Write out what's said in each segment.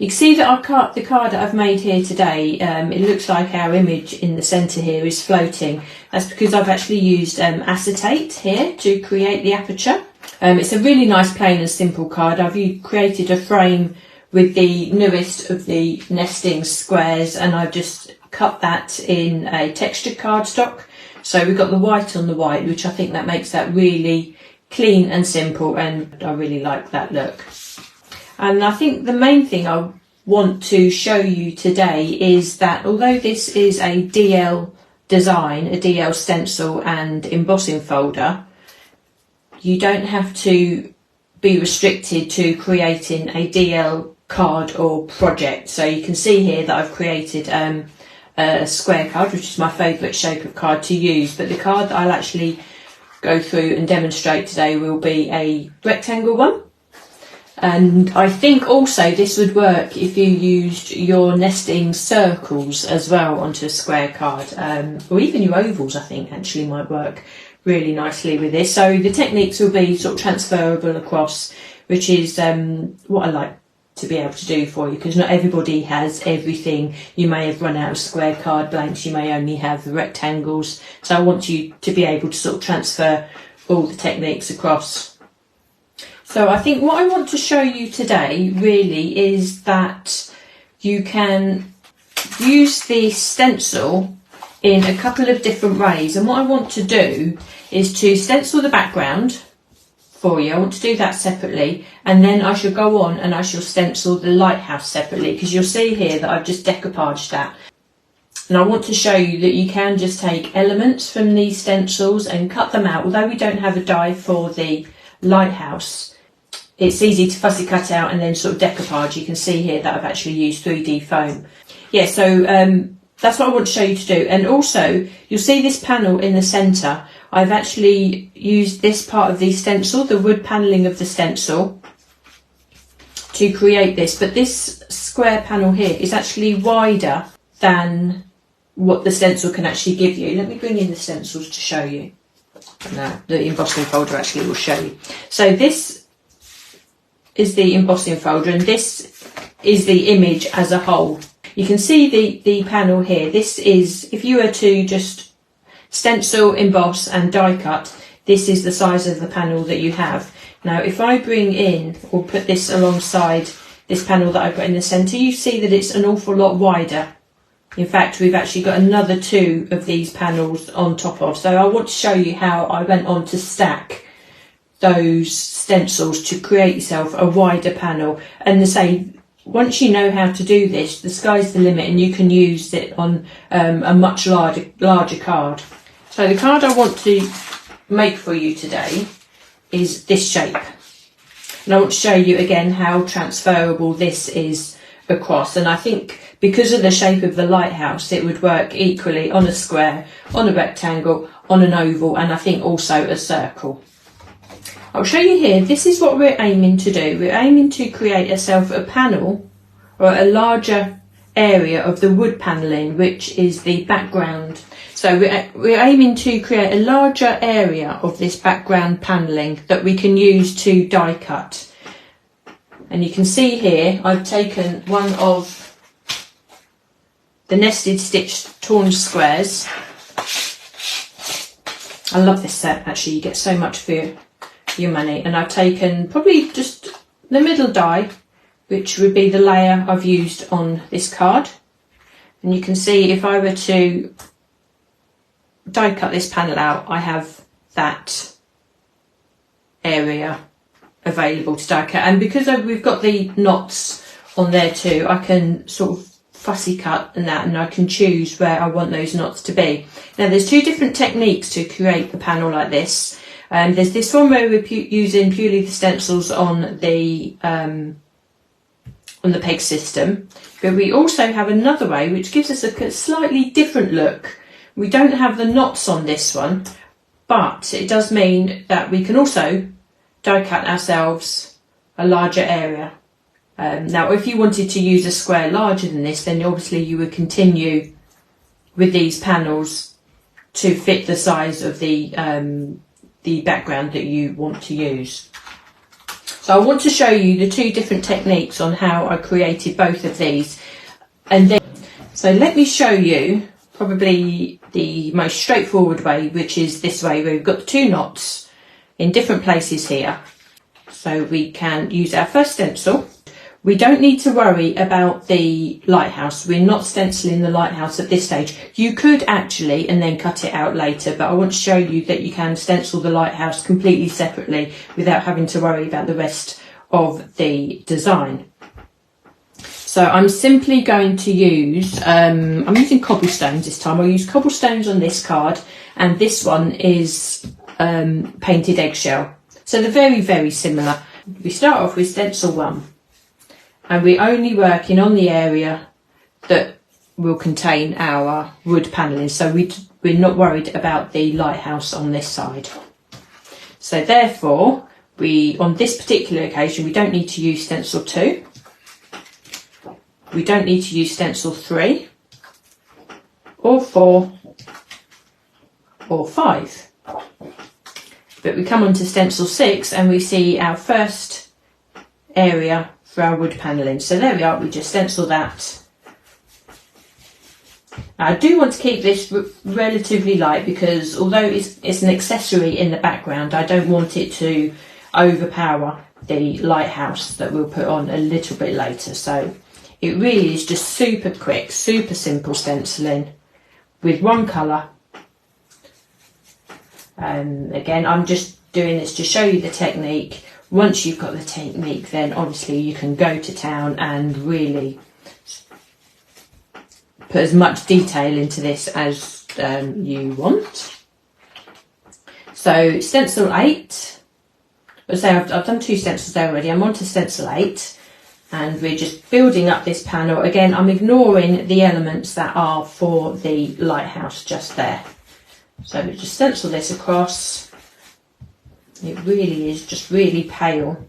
You can see that the card that I've made here today, it looks like our image in the centre here is floating. That's because I've actually used acetate here to create the aperture. It's a really nice plain and simple card. I've created a frame with the newest of the nesting squares, and I've just cut that in a textured cardstock. So we've got the white on the white, which I think that makes that really clean and simple, and I really like that look. And I think the main thing I want to show you today is that although this is a DL design, a DL stencil and embossing folder, you don't have to be restricted to creating a DL card or project. So you can see here that I've created a square card, which is my favourite shape of card to use, but the card that I'll actually go through and demonstrate today will be a rectangle one. And I think also this would work if you used your nesting circles as well onto a square card, or even your ovals I think actually might work really nicely with this. So the techniques will be sort of transferable across, which is what I like to be able to do for you, because not everybody has everything. You may have run out of square card blanks, you may only have the rectangles, so I want you to be able to sort of transfer all the techniques across. So I think what I want to show you today really is that you can use the stencil in a couple of different ways, and what I want to do is to stencil the background for you. I want to do that separately, and then I shall go on and I shall stencil the lighthouse separately, because you'll see here that I've just decoupaged that. And I want to show you that you can just take elements from these stencils and cut them out. Although we don't have a die for the lighthouse, it's easy to fussy cut out and then sort of decoupage. You can see here that I've actually used 3D foam. Yeah, so that's what I want to show you to do. And also, you'll see this panel in the centre. I've actually used this part of the stencil, the wood panelling of the stencil, to create this. But this square panel here is actually wider than what the stencil can actually give you. Let me bring in the stencils to show you. No, the embossing folder actually will show you. So this is the embossing folder, and this is the image as a whole. You can see the panel here. This is, if you were to just stencil, emboss and die cut, this is the size of the panel that you have. Now if I bring in or put this alongside this panel that I've got in the centre, you see that it's an awful lot wider. In fact, we've actually got another 2 of these panels on top of. So I want to show you how I went on to stack those stencils to create yourself a wider panel. And to say, once you know how to do this, the sky's the limit, and you can use it on a much larger card. So the card I want to make for you today is this shape. And I want to show you again how transferable this is across. And I think because of the shape of the lighthouse, it would work equally on a square, on a rectangle, on an oval, and I think also a circle. I'll show you here, this is what we're aiming to do. We're aiming to create ourselves a panel, or a larger area of the wood panelling, which is the background. So we're aiming to create a larger area of this background panelling that we can use to die cut. And you can see here, I've taken one of the nested stitched torn squares. I love this set, actually, you get so much for your money. And I've taken probably just the middle die, which would be the layer I've used on this card. And you can see if I were to die cut this panel out, I have that area available to die cut. And because we've got the knots on there too, I can sort of fussy cut and that, and I can choose where I want those knots to be. Now there's 2 different techniques to create the panel like this. There's this one where we're using purely the stencils on the peg system, but we also have another way which gives us a slightly different look. We don't have the knots on this one, but it does mean that we can also die cut ourselves a larger area. Now if you wanted to use a square larger than this, then obviously you would continue with these panels to fit the size of the background that you want to use. So So I want to show you the two different techniques on how I created both of these. And then, so let me show you probably the most straightforward way, which is this way, where we've got the two knots in different places here. So we can use our first stencil. We don't need to worry about the lighthouse. We're not stenciling the lighthouse at this stage. You could actually and then cut it out later, but I want to show you that you can stencil the lighthouse completely separately without having to worry about the rest of the design. So I'm simply going to use, I'm using cobblestones this time. I'll use cobblestones on this card, and this one is painted eggshell. So they're very, very similar. We start off with stencil 1. And we're only working on the area that will contain our wood panelling. So we're not worried about the lighthouse on this side. So therefore, on this particular occasion, we don't need to use stencil 2. We don't need to use stencil 3 or 4 or 5. But we come on to stencil 6 and we see our first area for our wood panelling. So there we are, we just stencil that. Now, I do want to keep this relatively light because although it's an accessory in the background, I don't want it to overpower the lighthouse that we'll put on a little bit later. So it really is just super quick, super simple stenciling with one colour. Again, I'm just doing this to show you the technique. Once you've got the technique, then obviously you can go to town and really put as much detail into this as you want. So stencil 8, let's say I've done 2 stencils there already. I'm on to stencil 8 and we're just building up this panel. Again, I'm ignoring the elements that are for the lighthouse just there. So we just stencil this across. It really is just really pale.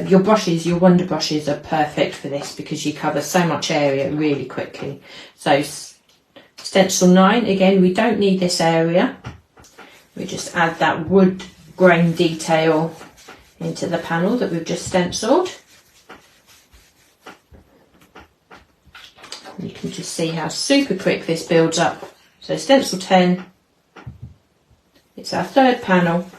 Your brushes, your Wonder brushes are perfect for this because you cover so much area really quickly. So stencil 9, again, we don't need this area. We just add that wood grain detail into the panel that we've just stenciled. You can just see how super quick this builds up. So stencil 10. It's our third panel.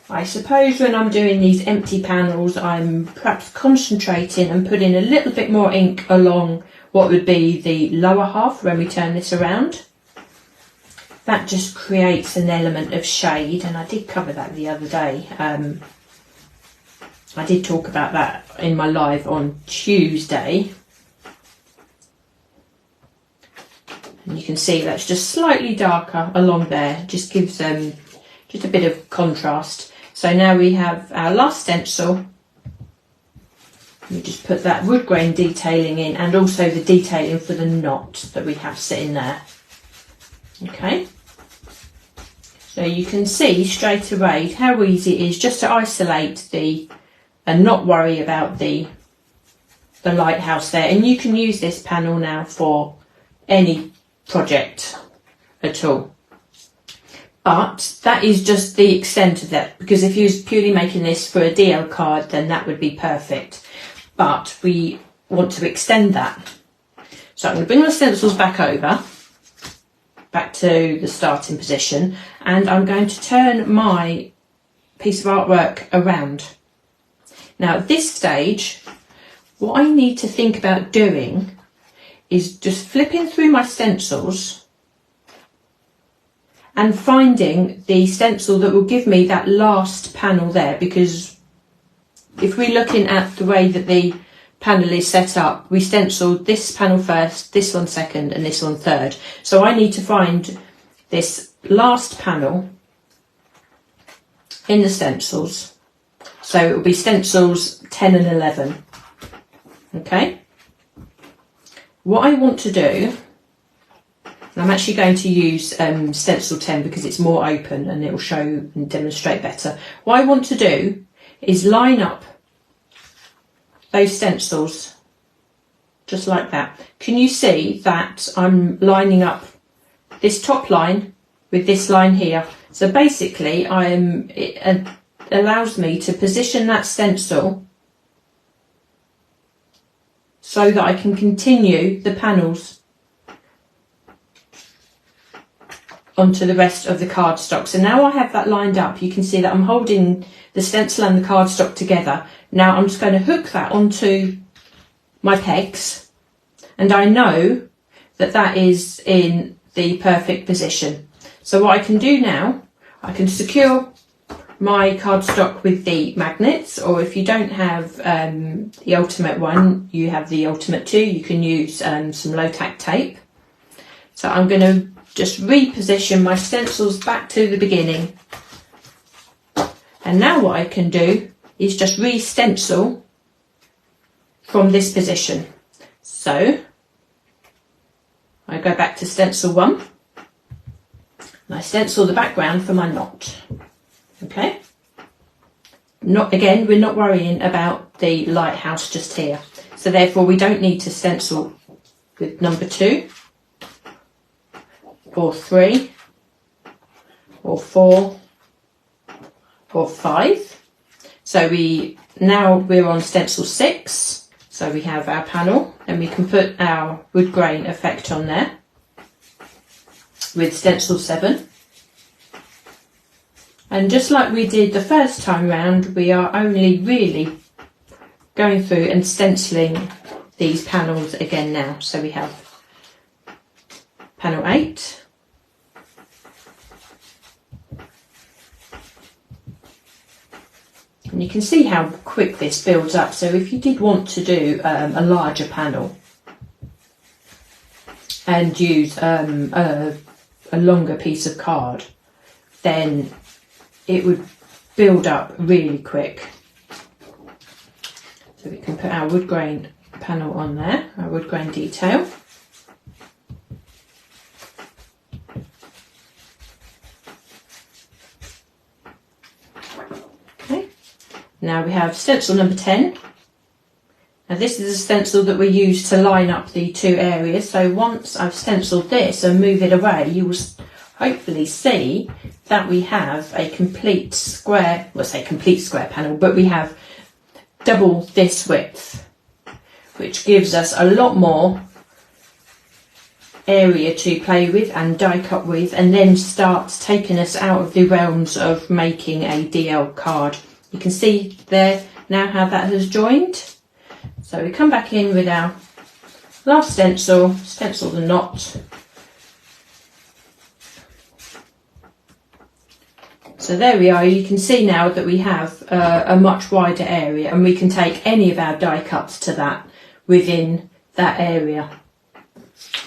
I suppose when I'm doing these empty panels, I'm perhaps concentrating and putting a little bit more ink along what would be the lower half when we turn this around. That just creates an element of shade, and I did cover that the other day. I did talk about that in my live on Tuesday. And you can see that's just slightly darker along there, just gives them just a bit of contrast. So now we have our last stencil. We just put that wood grain detailing in and also the detailing for the knot that we have sitting there. Okay. So you can see straight away how easy it is just to isolate and not worry about the lighthouse there. And you can use this panel now for any project at all. But that is just the extent of that, because if you was purely making this for a DL card, then that would be perfect. But we want to extend that. So I'm going to bring my stencils back to the starting position, and I'm going to turn my piece of artwork around. Now at this stage, what I need to think about doing is just flipping through my stencils and finding the stencil that will give me that last panel there, because if we're looking at the way that the panel is set up, we stenciled this panel first, this one second, and this one third. So I need to find this last panel in the stencils. So it will be stencils 10 and 11. Okay. What I want to do, I'm actually going to use stencil 10 because it's more open and it will show and demonstrate better. What I want to do is line up those stencils just like that. Can you see that I'm lining up this top line with this line here? So basically it allows me to position that stencil so that I can continue the panels onto the rest of the cardstock. So now I have that lined up, you can see that I'm holding the stencil and the cardstock together. Now I'm just going to hook that onto my pegs, and I know that that is in the perfect position. So what I can do now, I can secure my cardstock with the magnets, or if you don't have the ultimate one, you have the ultimate 2, you can use some low-tack tape. So I'm going to just reposition my stencils back to the beginning, and now what I can do is just re-stencil from this position. So I go back to stencil 1 and I stencil the background for my knot. Okay, we're not worrying about the lighthouse just here, so therefore we don't need to stencil with number 2 or 3 or 4 or 5. So we're on stencil 6, so we have our panel, and we can put our wood grain effect on there with stencil 7. And just like we did the first time round, we are only really going through and stenciling these panels again now. So we have panel 8, and you can see how quick this builds up. So if you did want to do a larger panel and use a longer piece of card, then it would build up really quick. So we can put our wood grain panel on there, our wood grain detail. Okay, now we have stencil number 10. Now this is a stencil that we use to line up the 2 areas. So once I've stenciled this and move it away, you will hopefully see that we have a complete square, well, say complete square panel, but we have double this width, which gives us a lot more area to play with and die cut with, and then starts taking us out of the realms of making a DL card. You can see there now how that has joined. So we come back in with our last stencil, stencil the knot. So there we are, you can see now that we have a much wider area, and we can take any of our die cuts to that within that area.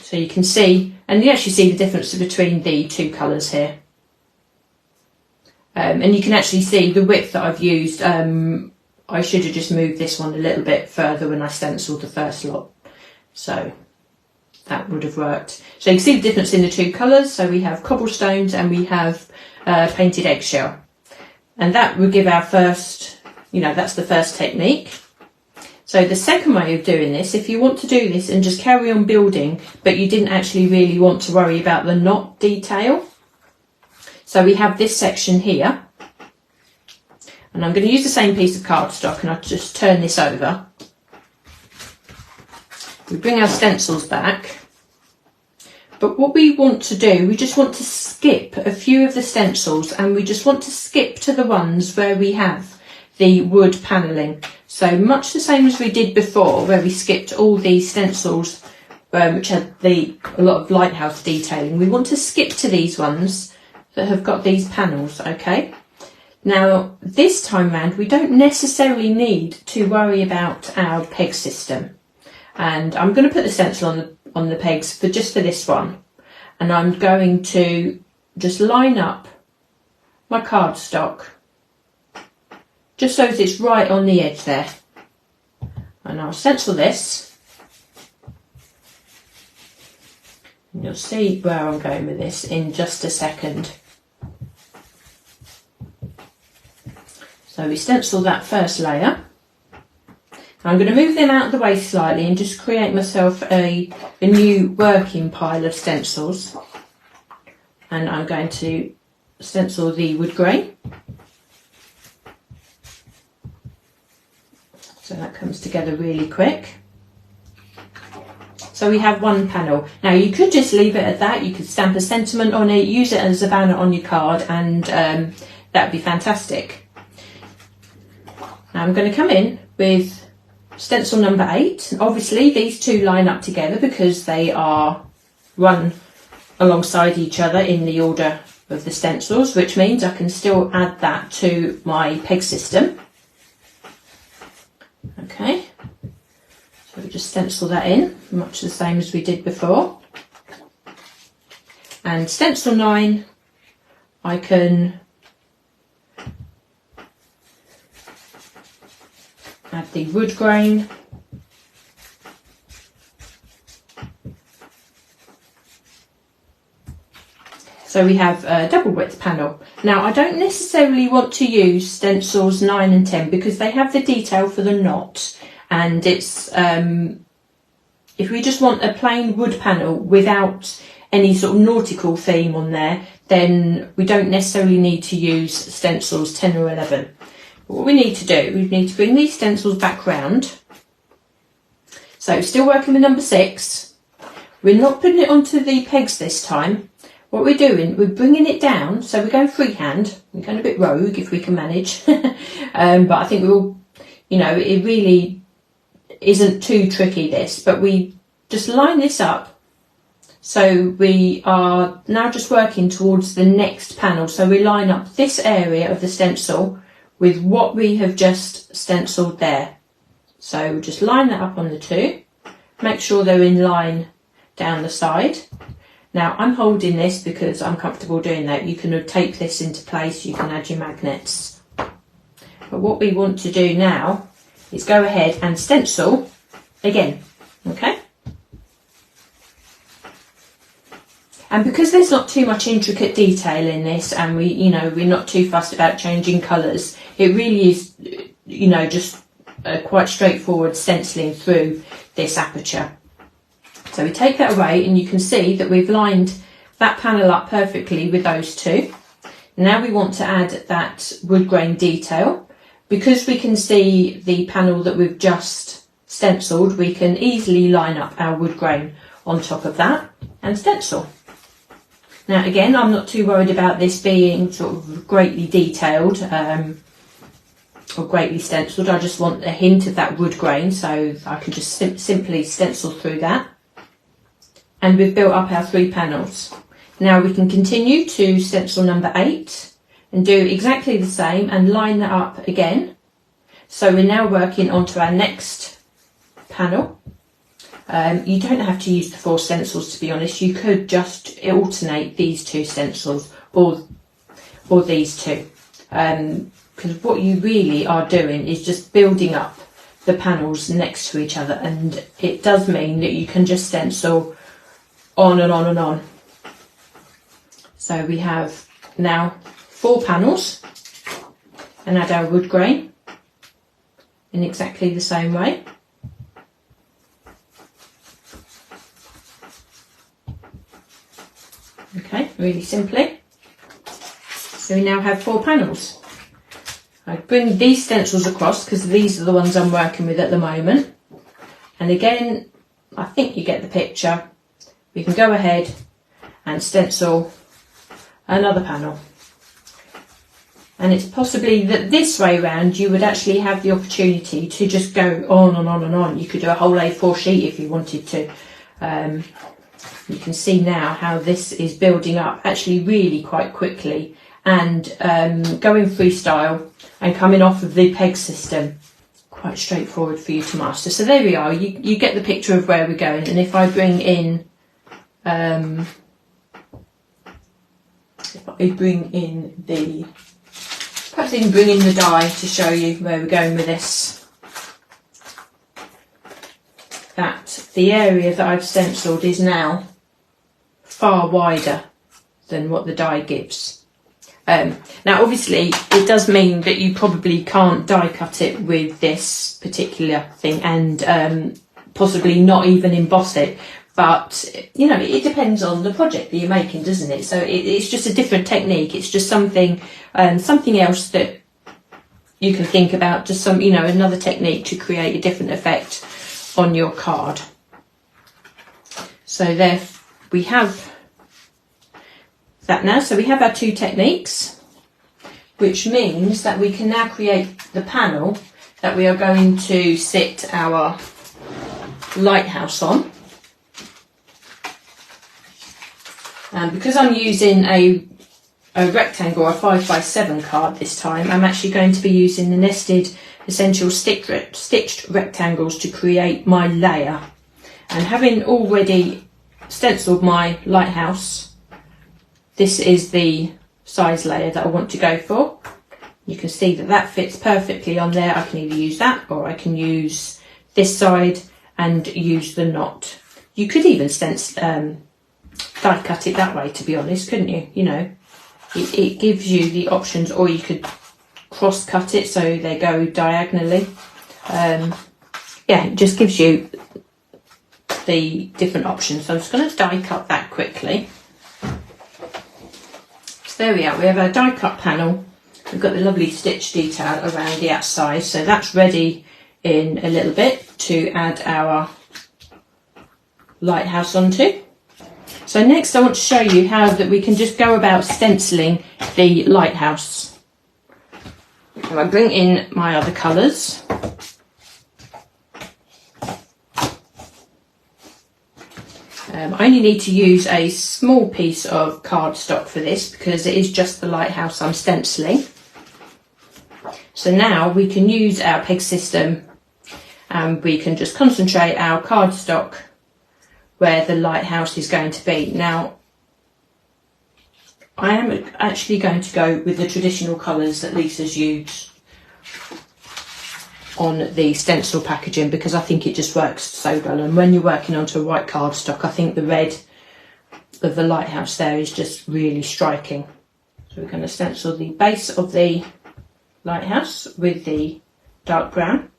So you can see, and you actually see the difference between the 2 colours here. And you can actually see the width that I've used. I should have just moved this one a little bit further when I stenciled the first lot. So that would have worked. So you can see the difference in the 2 colours. So we have cobblestones and we have painted eggshell, and that would give our first, that's the first technique. So the second way of doing this, if you want to do this and just carry on building, but you didn't actually really want to worry about the knot detail, so we have this section here, and I'm going to use the same piece of cardstock, and I'll just turn this over. We bring our stencils back. But what we want to do, we just want to skip a few of the stencils, and we just want to skip to the ones where we have the wood panelling. So much the same as we did before, where we skipped all these stencils which had a lot of lighthouse detailing. We want to skip to these ones that have got these panels, okay? Now this time round we don't necessarily need to worry about our peg system. And I'm going to put the stencil on the pegs for this one, and I'm going to just line up my cardstock just so that it's right on the edge there, and I'll stencil this, and you'll see where I'm going with this in just a second. So we stencil that first layer. I'm going to move them out of the way slightly and just create myself a new working pile of stencils. And I'm going to stencil the wood grain. So that comes together really quick. So we have one panel. Now you could just leave it at that. You could stamp a sentiment on it, use it as a banner on your card, and that would be fantastic. Now I'm going to come in with stencil number 8. Obviously these two line up together because they are run alongside each other in the order of the stencils, which means I can still add that to my peg system. Okay, so we just stencil that in, much the same as we did before. And stencil 9, I can add the wood grain. So we have a double width panel. Now I don't necessarily want to use stencils 9 and 10 because they have the detail for the knot, and it's if we just want a plain wood panel without any sort of nautical theme on there, then we don't necessarily need to use stencils 10 or 11. But what we need to do, we need to bring these stencils back round. So still working with number 6. We're not putting it onto the pegs this time. What we're doing, we're bringing it down, so we're going freehand. We're going a bit rogue if we can manage, but I think we'll, you know, it really isn't too tricky this, but we just line this up. So we are now just working towards the next panel. So we line up this area of the stencil with what we have just stenciled there. So just line that up on the two, make sure they're in line down the side. Now I'm holding this because I'm comfortable doing that. You can tape this into place, you can add your magnets. But what we want to do now is go ahead and stencil again, okay? And because there's not too much intricate detail in this, and we're not too fussed about changing colours, it really is, just quite straightforward stenciling through this aperture. So we take that away and you can see that we've lined that panel up perfectly with those two. Now we want to add that wood grain detail. Because we can see the panel that we've just stenciled, we can easily line up our wood grain on top of that and stencil. Now again, I'm not too worried about this being sort of greatly detailed or greatly stenciled. I just want a hint of that wood grain, so I can just simply stencil through that. And we've built up our 3 panels. Now we can continue to stencil number 8 and do exactly the same and line that up again. So we're now working onto our next panel. You don't have to use the 4 stencils, to be honest. You could just alternate these 2 stencils or these 2. Because what you really are doing is just building up the panels next to each other, and it does mean that you can just stencil on and on and on. So we have now 4 panels and add our wood grain in exactly the same way. Okay, really simply. So we now have 4 panels. I bring these stencils across because these are the ones I'm working with at the moment. And again, I think you get the picture. We can go ahead and stencil another panel. And it's possibly that this way round you would actually have the opportunity to just go on and on and on. You could do a whole A4 sheet if you wanted to. You can see now how this is building up actually really quite quickly and going freestyle and coming off of the peg system. Quite straightforward for you to master. So there we are, you get the picture of where we're going. And if I bring in perhaps even bring in the die to show you where we're going with this. That the area that I've stenciled is now far wider than what the die gives. Now obviously it does mean that you probably can't die cut it with this particular thing, and possibly not even emboss it, but you know, it depends on the project that you're making, doesn't it? So it's just a different technique. It's just something else that you can think about, just some, you know, another technique to create a different effect on your card. So there we have that now. So we have our two techniques, which means that we can now create the panel that we are going to sit our lighthouse on. And because I'm using a rectangle, a 5x7 card this time, I'm actually going to be using the nested essential stitched rectangles to create my layer. And having already stenciled my lighthouse, this is the size layer that I want to go for. You can see that that fits perfectly on there. I can either use that, or I can use this side and use the knot. You could even die cut it that way, to be honest, couldn't you? You know, it gives you the options, or you could cross cut it so they go diagonally. Yeah, it just gives you the different options. So I'm just going to die cut that quickly. So there we are, we have our die cut panel. We've got the lovely stitch detail around the outside, so that's ready in a little bit to add our lighthouse onto. So next I want to show you how that we can just go about stenciling the lighthouse. So I bring in my other colours. I only need to use a small piece of cardstock for this because it is just the lighthouse I'm stenciling. So now we can use our peg system and we can just concentrate our cardstock where the lighthouse is going to be. Now I am actually going to go with the traditional colours that Lisa's used on the stencil packaging because I think it just works so well, and when you're working onto a white cardstock I think the red of the lighthouse there is just really striking. So we're going to stencil the base of the lighthouse with the dark brown.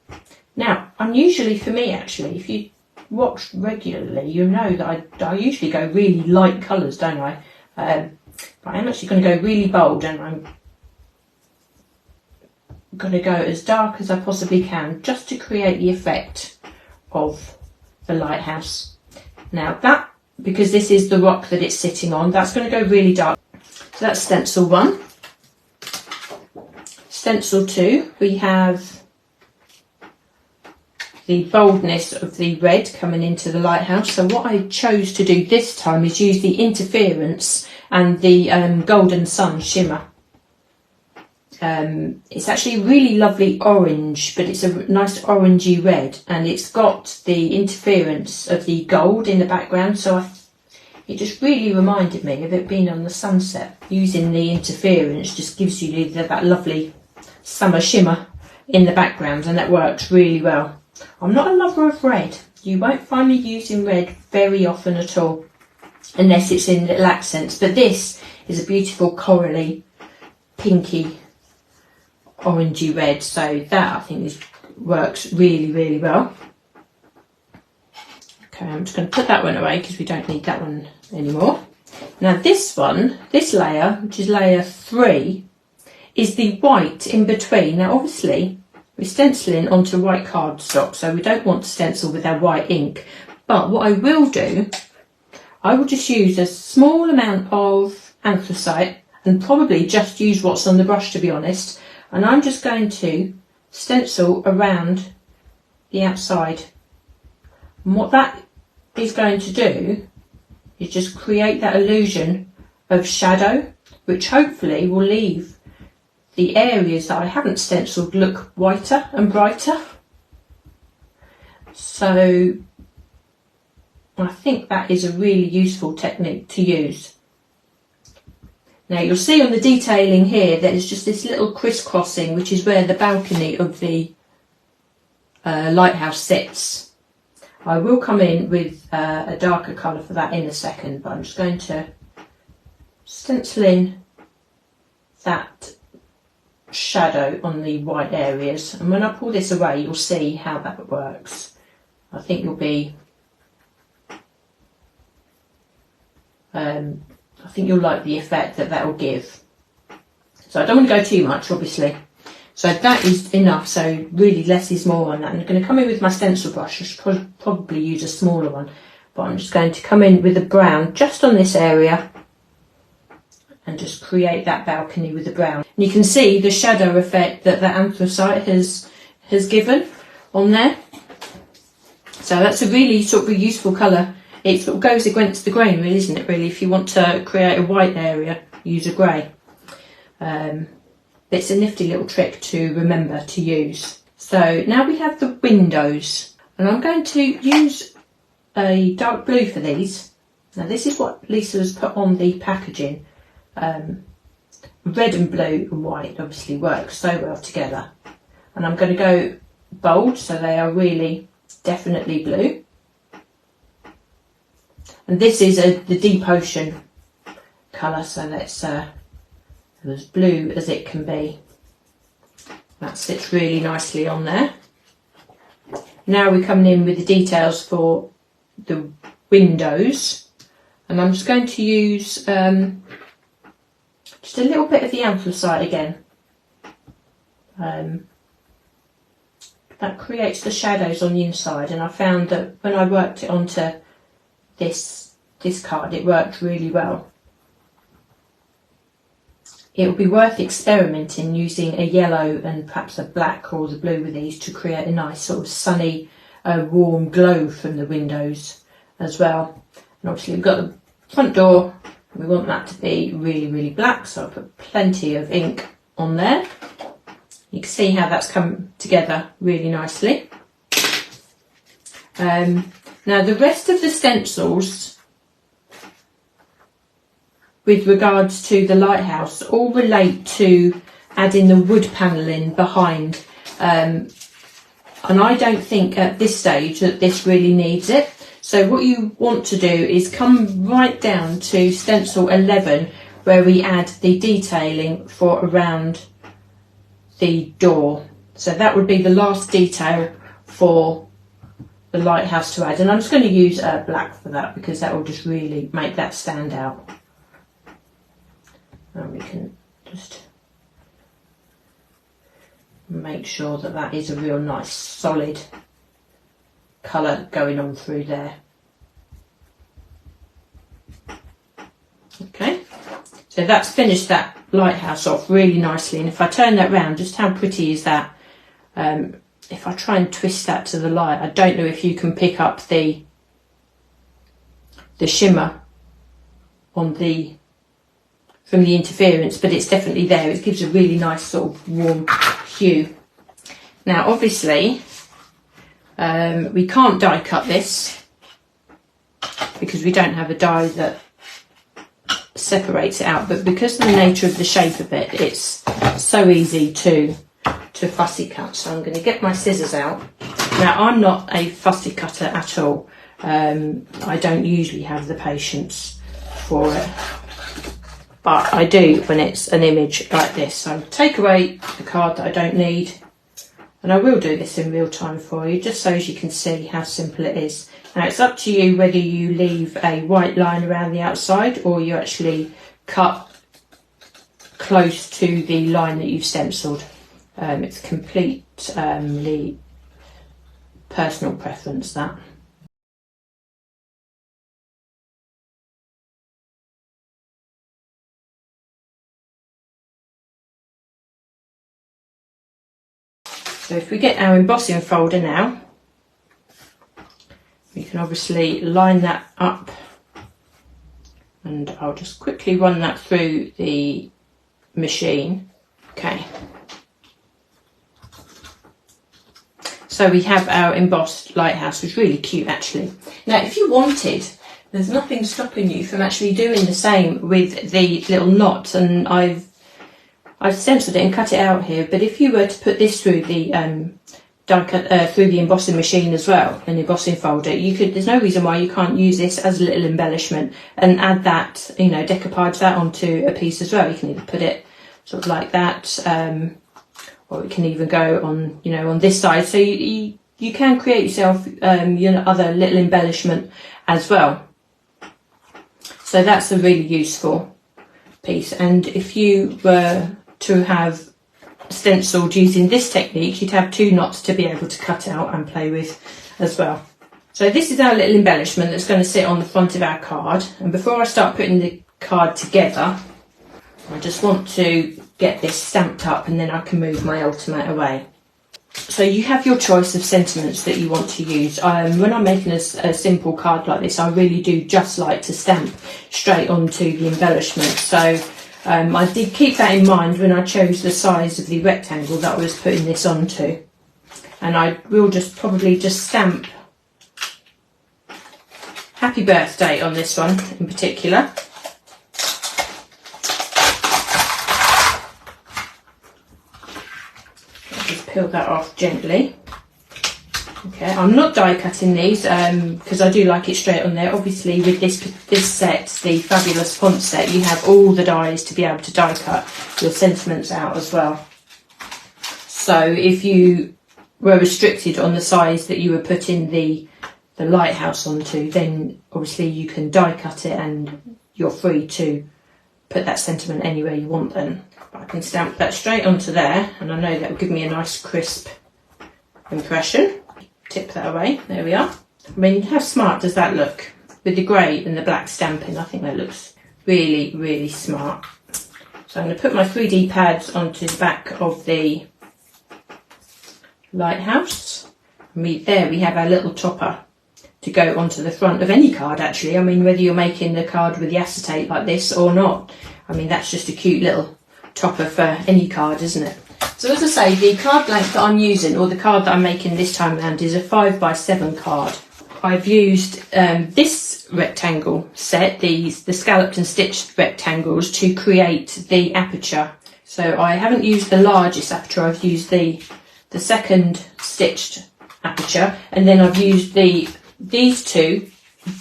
Now unusually for me actually, if you watch regularly you know that I usually go really light colours, don't I? But I am actually going to go really bold, and I'm going to go as dark as I possibly can just to create the effect of the lighthouse. Now that, because this is the rock that it's sitting on, that's going to go really dark. So that's stencil 1. Stencil 2, we have the boldness of the red coming into the lighthouse. So what I chose to do this time is use the interference and the golden sun shimmer. It's actually really lovely orange, but it's a nice orangey red, and it's got the interference of the gold in the background, so it just really reminded me of it being on the sunset. Using the interference just gives you that lovely summer shimmer in the background, and that works really well. I'm not a lover of red. You won't find me using red very often at all, unless it's in little accents, but this is a beautiful corally, pinky, orangey red, so that I think works really, really well. Okay, I'm just going to put that one away because we don't need that one anymore. Now this one, this layer, which is layer 3, is the white in between. Now obviously we're stenciling onto white cardstock, so we don't want to stencil with our white ink, but what I will do, I will just use a small amount of anthracite and probably just use what's on the brush, to be honest. And I'm just going to stencil around the outside. And what that is going to do is just create that illusion of shadow, which hopefully will leave the areas that I haven't stenciled look whiter and brighter. So I think that is a really useful technique to use. Now you'll see on the detailing here that it's just this little crisscrossing, which is where the balcony of the lighthouse sits. I will come in with a darker colour for that in a second, but I'm just going to stencil in that shadow on the white areas, and when I pull this away you'll see how that works. I think you'll be I think you'll like the effect that that will give. So I don't want to go too much, obviously. So that is enough, so really less is more on that. And I'm going to come in with my stencil brush. I should probably use a smaller one, but I'm just going to come in with a brown just on this area and just create that balcony with the brown. And you can see the shadow effect that the anthracite has given on there. So that's a really sort of a useful colour. It sort of goes against the grain, really, isn't it, really? If you want to create a white area, use a grey. It's a nifty little trick to remember to use. So now we have the windows, and I'm going to use a dark blue for these. Now this is what Lisa has put on the packaging. Red and blue and white obviously work so well together. And I'm going to go bold, so they are really definitely blue. And this is the deep ocean colour, so that's as blue as it can be. That sits really nicely on there. Now we're coming in with the details for the windows, and I'm just going to use just a little bit of the anthracite again. That creates the shadows on the inside, and I found that when I worked it onto this card, it worked really well. It would be worth experimenting using a yellow and perhaps a black or the blue with these to create a nice sort of sunny, warm glow from the windows as well. And obviously we've got the front door, we want that to be really, really black, so I'll put plenty of ink on there. You can see how that's come together really nicely. Now the rest of the stencils with regards to the lighthouse all relate to adding the wood panelling behind, and I don't think at this stage that this really needs it. So what you want to do is come right down to stencil 11 where we add the detailing for around the door. So that would be the last detail for the lighthouse to add, and I'm just going to use black for that because that will just really make that stand out. And we can just make sure that that is a real nice solid colour going on through there. Okay, so that's finished that lighthouse off really nicely, and if I turn that round, just how pretty is that? If I try and twist that to the light, I don't know if you can pick up the shimmer on from the interference, but it's definitely there. It gives a really nice sort of warm hue. Now obviously we can't die cut this because we don't have a die that separates it out, but because of the nature of the shape of it, it's so easy to fussy cut. So I'm going to get my scissors out. Now I'm not a fussy cutter at all. I don't usually have the patience for it, but I do when it's an image like this. So take away the card that I don't need, and I will do this in real time for you just so as you can see how simple it is. Now it's up to you whether you leave a white line around the outside or you actually cut close to the line that you've stenciled. It's completely personal preference, that. So if we get our embossing folder now, we can obviously line that up, and I'll just quickly run that through the machine. Okay. So we have our embossed lighthouse, which is really cute actually. Now if you wanted, there's nothing stopping you from actually doing the same with the little knot, and I've stenciled it and cut it out here, but if you were to put this through the through the embossing machine as well, an embossing folder, you could, there's no reason why you can't use this as a little embellishment and add that, you know, decoupage that onto a piece as well. You can either put it sort of like that, or it can even go on, you know, on this side. So you can create yourself your other little embellishment as well. So that's a really useful piece. And if you were to have stenciled using this technique, you'd have 2 knots to be able to cut out and play with as well. So this is our little embellishment that's going to sit on the front of our card. And before I start putting the card together, I just want to get this stamped up, and then I can move my Ultimate away. So you have your choice of sentiments that you want to use. When I'm making a simple card like this, I really do just like to stamp straight onto the embellishment. So I did keep that in mind when I chose the size of the rectangle that I was putting this onto. And I will just probably just stamp Happy Birthday on this one in particular. Just peel that off gently. Okay, I'm not die cutting these because I do like it straight on there. Obviously with this set, the Fabulous Font set, you have all the dies to be able to die cut your sentiments out as well. So if you were restricted on the size that you were putting the lighthouse onto, then obviously you can die cut it and you're free to put that sentiment anywhere you want then. But I can stamp that straight onto there, and I know that will give me a nice crisp impression. Tip that away, there we are. I mean, how smart does that look? With the grey and the black stamping, I think that looks really, really smart. So I'm going to put my 3D pads onto the back of the lighthouse. There we have our little topper to go onto the front of any card actually. I mean, whether you're making the card with the acetate like this or not, I mean, that's just a cute little topper for any card, isn't it? So as I say, the card blank that I'm using, or the card that I'm making this time around, is a 5x7 card. I've used this rectangle set, the scalloped and stitched rectangles, to create the aperture. So I haven't used the largest aperture, I've used the second stitched aperture, and then I've used these two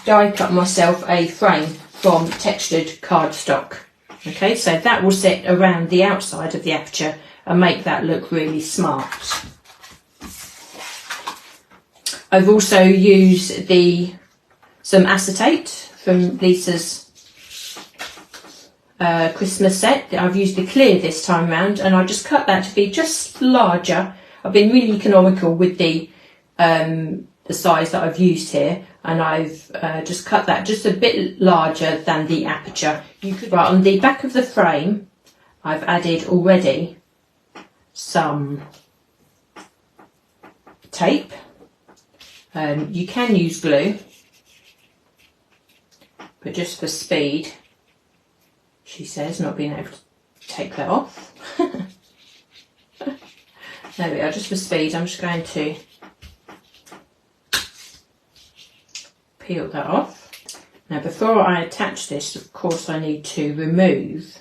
die cut myself a frame from textured cardstock. Okay, so that will sit around the outside of the aperture and make that look really smart. I've also used some acetate from Lisa's Christmas set. I've used the clear this time round, and I just cut that to be just larger. I've been really economical with the size that I've used here, and I've just cut that just a bit larger than the aperture. Right, on the back of the frame, I've added already some tape. You can use glue, but just for speed, she says, not being able to take that off. There we are, just for speed, I'm just going to peel that off. Now before I attach this, of course, I need to remove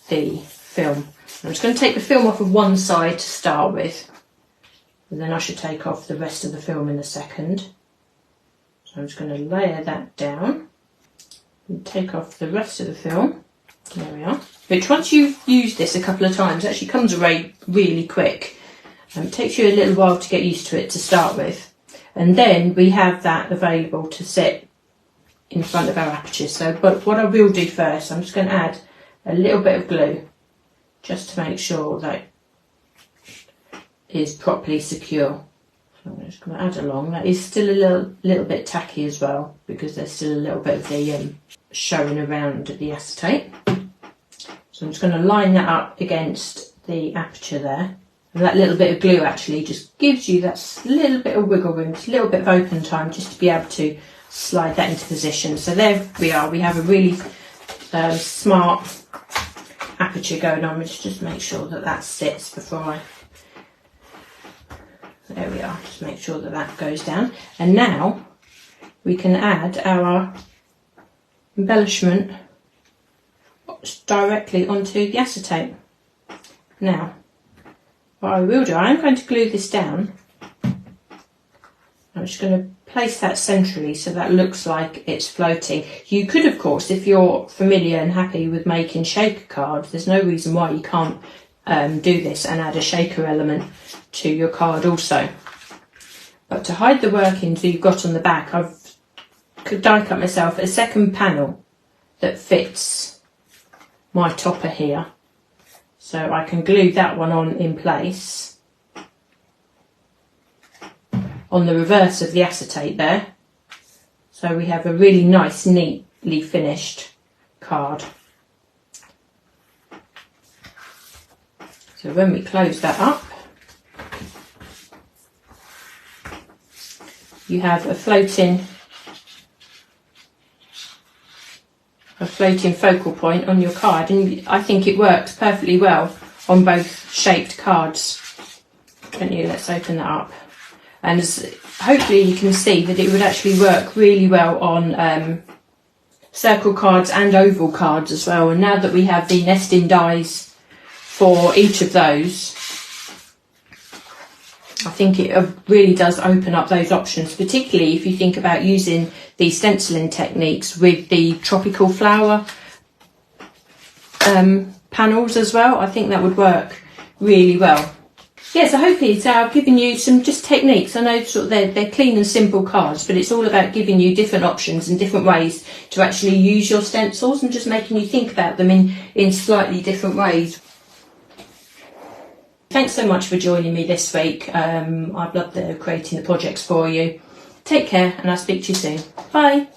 the film. I'm just going to take the film off of one side to start with, and then I should take off the rest of the film in a second. So I'm just going to layer that down and take off the rest of the film. There we are. Which, once you've used this a couple of times, actually comes away really quick. It takes you a little while to get used to it to start with. And then we have that available to sit in front of our aperture. So, but what I will do first, I'm just going to add a little bit of glue just to make sure that is properly secure. So I'm just going to add along. That is still a little bit tacky as well, because there's still a little bit of the showing around the acetate. So I'm just going to line that up against the aperture there. And that little bit of glue actually just gives you that little bit of wiggle room, just a little bit of open time, just to be able to slide that into position. So there we are, we have a really smart aperture going on. Let's just make sure that that sits before I... There we are, just make sure that that goes down. And now we can add our embellishment directly onto the acetate. Now, what I will do, I'm going to glue this down. I'm just going to place that centrally so that looks like it's floating. You could, of course, if you're familiar and happy with making shaker cards, there's no reason why you can't do this and add a shaker element to your card also. But to hide the workings that you've got on the back, I've die cut myself a second panel that fits my topper here, so I can glue that one on in place on the reverse of the acetate there, so we have a really nice, neatly finished card. So when we close that up, you have a floating focal point on your card, and I think it works perfectly well on both shaped cards. Let's open that up, and hopefully you can see that it would actually work really well on circle cards and oval cards as well. And now that we have the nesting dies for each of those, I think it really does open up those options, particularly if you think about using the stenciling techniques with the tropical flower panels as well. I think that would work really well. Yeah, so hopefully I've given you some just techniques. I know sort of they're clean and simple cards, but it's all about giving you different options and different ways to actually use your stencils and just making you think about them in slightly different ways. Thanks so much for joining me this week. I've loved creating the projects for you. Take care, and I'll speak to you soon. Bye.